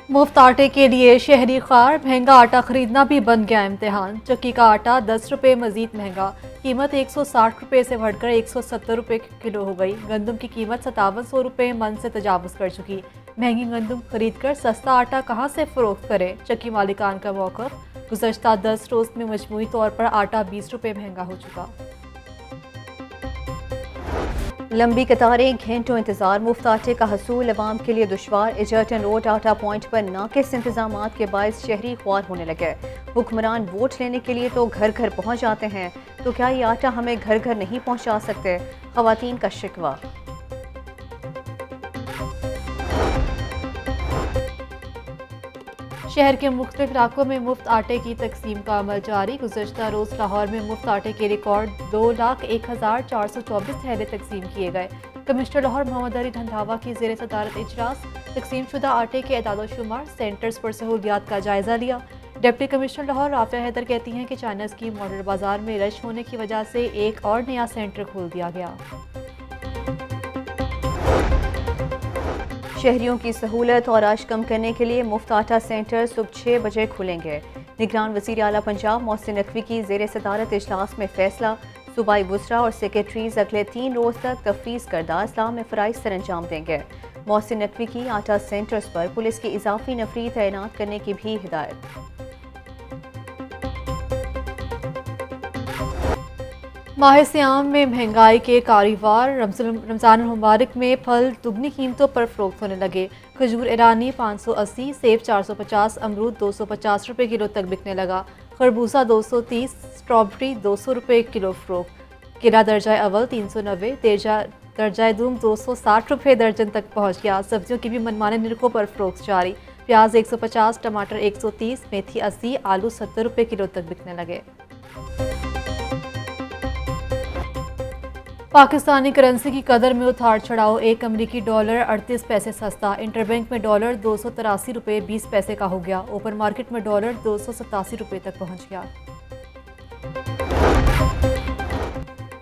मुफ्त आटे के लिए शहरी ख्वार, महंगा आटा खरीदना भी बन गया इम्तिहान। चक्की का आटा 10 रुपये मजीद महंगा, कीमत 160 रुपये से बढ़कर 170 रुपये किलो हो गई। गंदम की कीमत 5700 रुपये मन से तजावुज़ कर चुकी। महंगी गंदम खरीद कर सस्ता आटा कहाँ से फ़रोख्त करें, चक्की मालिकान का मौक़िफ़। गुज़श्ता 10 रोज़ में मजमूई तौर पर आटा 20 रुपये महंगा हो चुका। लंबी कतारें, घंटों इंतजार, मुफ्त आटे का हसूल अवाम के लिए दुश्वार। एजर्टन रोड आटा पॉइंट पर नाकिस इंतजामात के बायस शहरी ख्वार होने लगे। हुक्मरान वोट लेने के लिए तो घर घर पहुँच जाते हैं, तो क्या ये आटा हमें घर घर नहीं पहुँचा सकते? ख़वातीन का शिकवा। शहर के मुख्तलिफ इलाकों में मुफ्त आटे की तकसीम का अमल जारी। गुज़श्ता रोज़ लाहौर में मुफ्त आटे के रिकॉर्ड 2,01,424 थैले तकसीम किए गए। कमिश्नर लाहौर मोहम्मद अली रंधावा की ज़ेर सदारत इजलास तकसीम शुदा आटे के एदाद-ओ-शुमार, सेंटर्स पर सहूलियात का जायज़ा लिया। डिप्टी कमिश्नर लाहौर राफिया हैदर कहती हैं कि चाइना की मॉडल बाजार में रश होने की वजह से एक और नया सेंटर खोल दिया गया। शहरियों की सहूलत और आश कम करने के लिए मुफ्त आटा सेंटर सुबह 6 बजे खुलेंगे। निगरान वज़ीर आला पंजाब मोहसिन नकवी की ज़ेर सदारत इजलास में फैसला। सूबाई वुज़रा और सेक्रेटरीज अगले 3 रोज़ तक तफवीज़ करदा अज़ला में फ़राइज़ सर अंजाम देंगे। मोहसिन नकवी की आटा सेंटर्स पर पुलिस की इजाफी नफरी तैनात करने की भी हिदायत। माह सियाम में महंगाई के कारोबार, रमज़ान मुबारक में फल दुगनी कीमतों पर फ़रोख्त होने लगे। खजूर ईरानी 580, सेब 450, अमरूद 250 रुपये किलो तक बिकने लगा। खरबूजा 230, स्ट्रॉबेरी 200 रुपये किलो फ़रोख्त। केला दर्जा अव्वल 390, दर्जा दूम 260 रुपये दर्जन तक पहुँच गया। सब्जियों की भी मनमाने निरखों पर फ़रोख्त जारी। प्याज 150, टमाटर 130, मेथी 80, आलू 70 रुपये किलो तक बिकने लगे। पाकिस्तानी करेंसी की कदर में उतार चढ़ाव। एक अमरीकी डॉलर 38 पैसे सस्ता। इंटरबैंक में डॉलर 283 रुपये 20 पैसे का हो गया। ओपन मार्केट में डॉलर 287 रुपये तक पहुंच गया।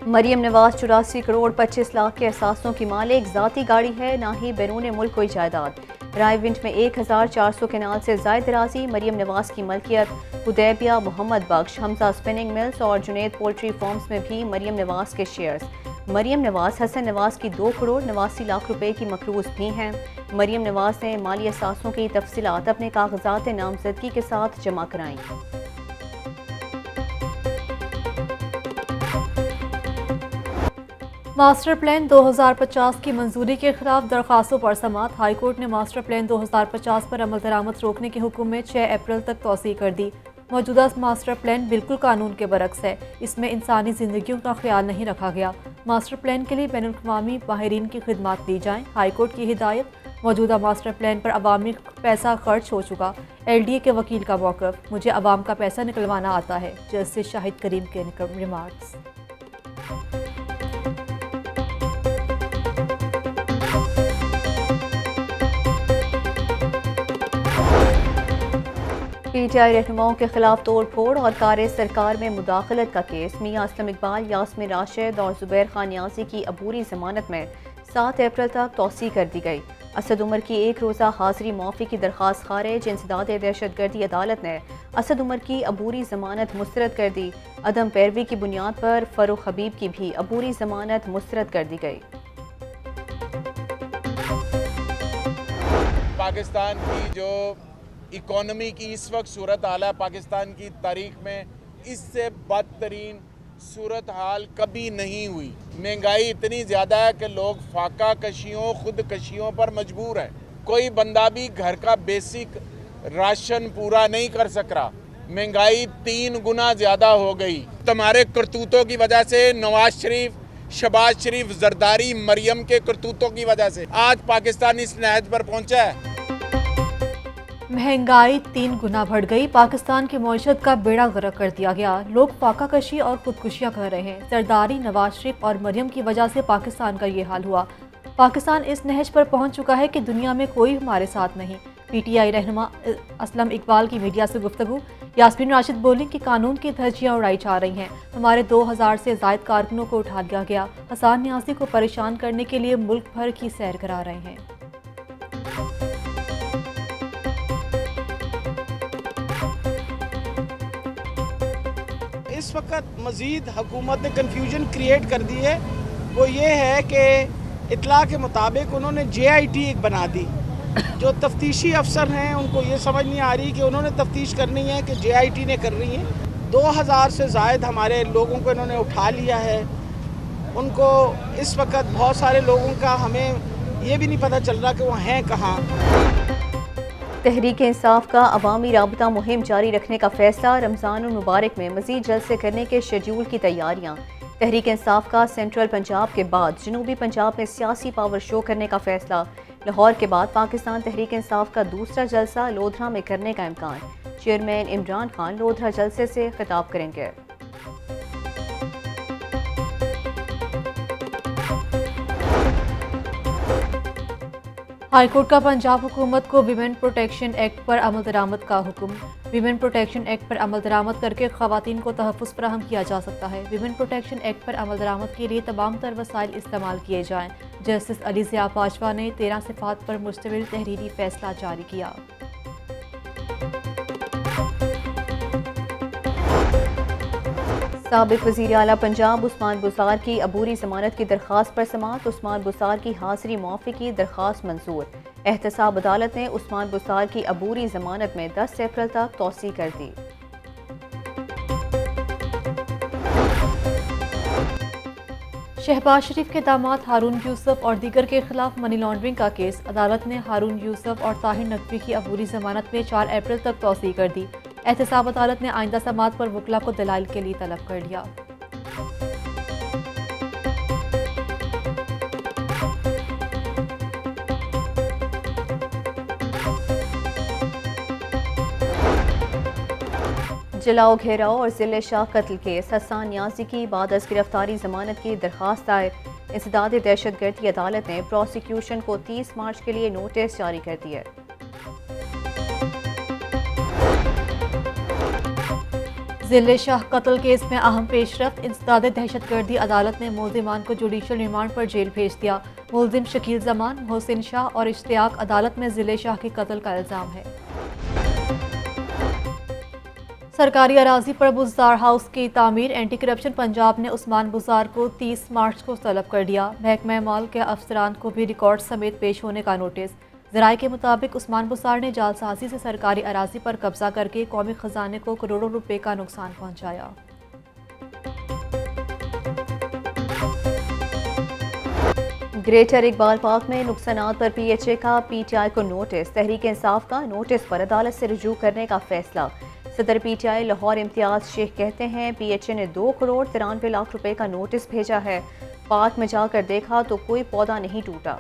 मरियम नवाज 84 करोड़ 25 लाख के असासों की मालिक, ज़ाती गाड़ी है ना ही बैरून मुल्क कोई जायदाद। रायविंड में 1400 केनाल से जायद राजी मरियम नवाज की मलकियत। हुदैबिया, मोहम्मद बख्श, हमजा स्पिनिंग मिल्स और जुनैद पोल्ट्री फार्म्स में भी मरियम नवाज के शेयर्स। मरियम नवाज हसन नवाज की 2 करोड़ 89 लाख रुपए की मकरूज भी हैं। मरियम नवाज ने माली असासों की तफसीलात अपने कागजात नामजदगी के साथ जमा कराई। मास्टर प्लान 2050 की मंजूरी के खिलाफ दरखास्तों पर समाअत। हाईकोर्ट ने मास्टर प्लान 2050 पर अमल दरामद रोकने के हुक्म में 6 अप्रैल तक तौसीह कर दी। मौजूदा मास्टर प्लान बिल्कुल कानून के बरक्स है। इसमें इंसानी जिंदगियों का ख्याल नहीं रखा गया। मास्टर प्लान के लिए बैनुल-अक़वामी माहिरीन की खिदमात दी जाएँ। हाईकोर्ट की हिदायत। मौजूदा मास्टर प्लान पर अवामी पैसा खर्च हो चुका। LDA के वकील का मौक़िफ़, मुझे अवाम का पैसा निकलवाना आता है। जस्टिस शाहिद करीम के रिमार्क्स। PTI रहनुमाओं के खिलाफ तोड़ फोड़ और कार्य सरकार में मुदाखलत का केस। मियां असलम इकबाल, यास्मीन राशिद और जुबैर खान नियाज़ी की अबूरी जमानत में 7 अप्रैल तक तौसीह कर दी गई। असद उमर की 1 रोज़ा हाजिरी माफ़ी की दरख्वास्त खारिज। इंसदाद दहशतगर्दी अदालत ने असद उमर की अबूरी जमानत मुस्तरद कर दी। अदम पैरवी की बुनियाद पर फ़रूख हबीब की भी अबूरी जमानत मुस्तरद कर दी गई। पाकिस्तान की जो इकोनॉमी की इस वक्त सूरत हाल है, पाकिस्तान की तारीख में इससे बदतरीन सूरत हाल कभी नहीं हुई। महंगाई इतनी ज़्यादा है कि लोग फाका कशियों, खुद कशियों पर मजबूर हैं। कोई बंदा भी घर का बेसिक राशन पूरा नहीं कर सक रहा। महंगाई 3 गुना ज़्यादा हो गई। तुम्हारे करतूतों की वजह से, नवाज शरीफ, शहबाज शरीफ, जरदारी, मरियम के करतूतों की वजह से आज पाकिस्तान इस नहज पर पहुँचा है। महंगाई 3 गुना बढ़ गई। पाकिस्तान की मईशत का बेड़ा गर्क कर दिया गया। लोग फाका कशी और खुदकुशियाँ कर रहे हैं। जरदारी, नवाज शरीफ और मरियम की वजह से पाकिस्तान का ये हाल हुआ। पाकिस्तान इस नहज पर पहुंच चुका है कि दुनिया में कोई हमारे साथ नहीं। PTI रहनुमा असलम इकबाल की मीडिया से गुफ्तगू। यास्मीन राशिद बोली कि कानून की धज्जियाँ उड़ाई जा रही हैं। हमारे 2000 से ज़ायद कारकुनों को उठा लिया गया। हसन नियाज़ी को परेशान करने के लिए मुल्क भर की सैर करा रहे हैं। इस वक्त मज़ीद हुकूमत ने कन्फ्यूजन क्रिएट कर दी है वो ये है कि इतला के मुताबिक उन्होंने JIT एक बना दी। जो तफ्तीशी अफसर हैं उनको ये समझ नहीं आ रही कि उन्होंने तफ्तीश करनी है कि JIT ने करनी है। 2000 से ज़ायद हमारे लोगों को इन्होंने उठा लिया है। उनको इस वक्त बहुत सारे लोगों का हमें ये भी नहीं पता चल रहा कि वो हैं कहाँ। तहरीक इंसाफ का अवामी राबता मुहिम जारी रखने का फैसला। रमज़ानुल मुबारक में मज़ीद जलसे करने के शेड्यूल की तैयारियाँ। तहरीक इंसाफ का सेंट्रल पंजाब के बाद जनूबी पंजाब में सियासी पावर शो करने का फैसला। लाहौर के बाद पाकिस्तान तहरीक इंसाफ का दूसरा जलसा लोधरा में करने का इम्कान। चेयरमैन इमरान खान लोधरा जलसे से खिताब करेंगे। हाईकोर्ट का पंजाब हुकूमत को विमेन प्रोटेक्शन एक्ट पर अमल दरामद का हुक्म। विमेन प्रोटेक्शन एक्ट पर अमल दरामद करके ख़वातीन को तहफ़्फ़ुज़ फराहम किया जा सकता है। विमेन प्रोटेक्शन एक्ट पर अमल दरामद के लिए तमाम तर वसाइल इस्तेमाल किए जाएँ। जस्टिस अली ज़िया बाजवा ने 13 सिफ़ात पर मुश्तमिल तहरीरी फ़ैसला जारी किया। साबिक़ वज़ीर आला पंजाब उस्मान बुज़ार की अबूरी ज़मानत की दरख्वास्त पर समाअत। उस्मान बुज़ार की हाज़िरी मुआफ़ी की दरख्वास्त मंजूर। एहतसाब अदालत ने उस्मान बुज़ार की अबूरी ज़मानत में 10 अप्रैल तक तौसी कर दी। शहबाज शरीफ के दामाद हारून यूसुफ और दीगर के खिलाफ मनी लॉन्ड्रिंग का केस। अदालत ने हारून यूसुफ और ताहिर नकवी की अबूरी ज़मानत में 4 अप्रैल तक तौसी कर दी। एहतसाब अदालत ने आइंदा समाअत पर वकला को दलाइल के लिए तलब कर लिया। जलाओ घेराव और ज़िले शाह कत्ल केस। हसन नियाजी की बाद अज गिरफ्तारी ज़मानत की दरख्वास्त दायर। इंसदाद दहशतगर्दी अदालत ने प्रोसिक्यूशन को 30 मार्च के लिए नोटिस जारी कर दिया। ज़िले शाह कत्ल केस में अहम पेशरफ्त। इंसदाद दहशतगर्दी अदालत ने मुल्ज़िमान को जुडिशल रिमांड पर जेल भेज दिया। मुल्ज़िम शकील जमान, मोहसिन शाह और इश्तियाक अदालत में ज़िले शाह की कत्ल का इल्ज़ाम है। सरकारी अराजी पर बुज़दार हाउस की तामीर। एंटी करप्शन पंजाब ने उस्मान बुज़ार को 30 मार्च को तलब कर दिया। महकमा माल के अफसरान को भी रिकॉर्ड समेत पेश होने का नोटिस। ज़राए के मुताबिक उस्मान बुज़ार ने जालसाजी से सरकारी अराजी पर कब्जा करके कौमी खजाने को करोड़ों रुपए का नुकसान पहुंचाया। ग्रेटर इकबाल पार्क में नुकसानात पर PHA का PTI को नोटिस। तहरीक इंसाफ का नोटिस पर अदालत से रुजू करने का फैसला। सदर PTI लाहौर इम्तियाज शेख कहते हैं PHA ने 2 करोड़ 93 लाख रुपए का नोटिस भेजा है। पार्क में जाकर देखा तो कोई पौधा नहीं टूटा।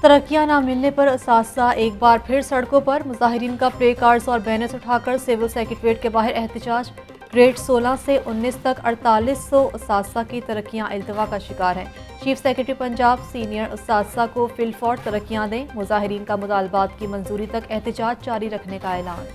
तरक्कियां न मिलने पर असातिज़ा एक बार फिर सड़कों पर। मुजाहिरीन का प्ले कार्ड्स और बैनर्स उठाकर सिविल सेक्रेटरीट के बाहर एहतजाज। ग्रेड 16 से 19 तक 4800 असातिज़ा की तरक्कियां इल्तवा का शिकार हैं। चीफ सेक्रेटरी पंजाब सीनियर असातिज़ा को फिलफौर तरक्कियां दें। मुजाहिरीन का मुतालबात की मंजूरी तक एहतजाज जारी रखने का ऐलान।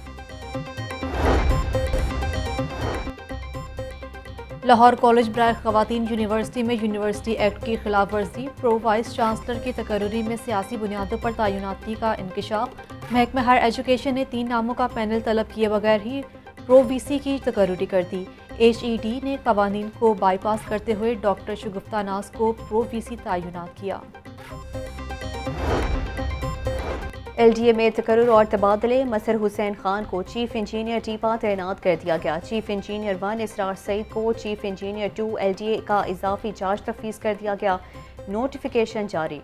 लाहौर कॉलेज बराए ख़वातीन यूनिवर्सिटी में यूनिवर्सिटी एक्ट की खिलाफ वर्जी। प्रो वाइस चांसलर की तकर्री में सियासी बुनियादों पर तैनाती का इंकशाफ। महकमा हायर एजुकेशन ने 3 नामों का पैनल तलब किए बगैर ही प्रो VC की तकर्री कर दी। HED ने कवानीन को बाईपास करते हुए डॉक्टर शगुफ्ता नाज को प्रो VC तैनात किया। LDA में तकर्रुर और तबादले। मसर हुसैन खान को चीफ इंजीनियर टीपा तैनात कर दिया गया। चीफ इंजीनियर 1 इसरार सईद को चीफ इंजीनियर 2 LDA का इजाफी चार्ज तफवीज़ कर दिया गया। नोटिफिकेशन जारी।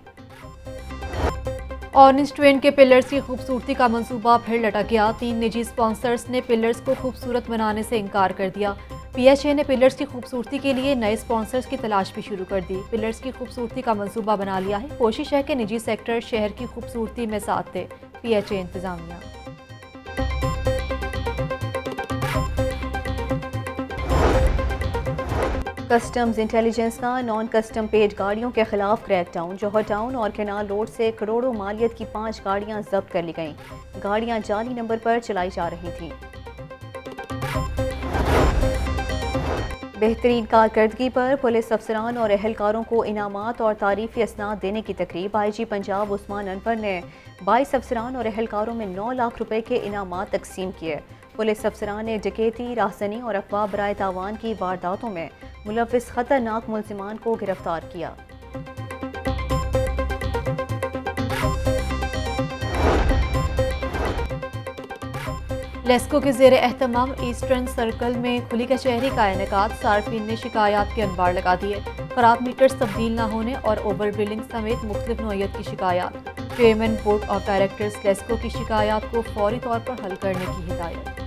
ऑरेंज ट्रेन के पिलर्स की खूबसूरती का मंसूबा फिर लटक गया। 3 निजी स्पॉन्सर्स ने पिलर्स को खूबसूरत बनाने से इनकार कर दिया। PHA ने पिलर्स की खूबसूरती के लिए नए स्पॉन्सर्स की तलाश भी शुरू कर दी। पिलर्स की खूबसूरती का मंसूबा बना लिया है। कोशिश है कि निजी सेक्टर शहर की खूबसूरती में साथ दे। PHA इंतजामिया। कस्टम्स इंटेलिजेंस का नॉन कस्टम पेड गाड़ियों के खिलाफ क्रैकडाउन। जौहर टाउन और केनाल रोड से करोड़ों मालियत की 5 गाड़ियां जब्त कर ली गईं। गाड़ियां जाली नंबर पर चलाई जा रही थीं। बेहतरीन कारकर्दगी पर पुलिस अफसरान और एहलकारों को इनामात और तारीफी असनाद देने की तकरीब IG पंजाब उस्मान अनवर ने 22 अफसरान और एहलकारों में 9 लाख रुपए के इनामात तकसीम किए। पुलिस अफसरान ने डकैती, राहज़नी और अफवाह बराए तावान की वारदातों में मुलव्विस खतरनाक मुल्ज़िमान को गिरफ्तार किया। लेस्को के ज़ेर एहतमाम ईस्टर्न सर्कल में खुली कचहरी का इनेकाद। सार्फिन ने शिकायत के अनबार लगा दिए। खराब मीटर्स तब्दील न होने और ओवर बिलिंग समेत मुख्तलिफ नौइयत की शिकायत। Chairman board of directors LESCO की शिकायत को फौरी तौर पर हल करने की हिदायत।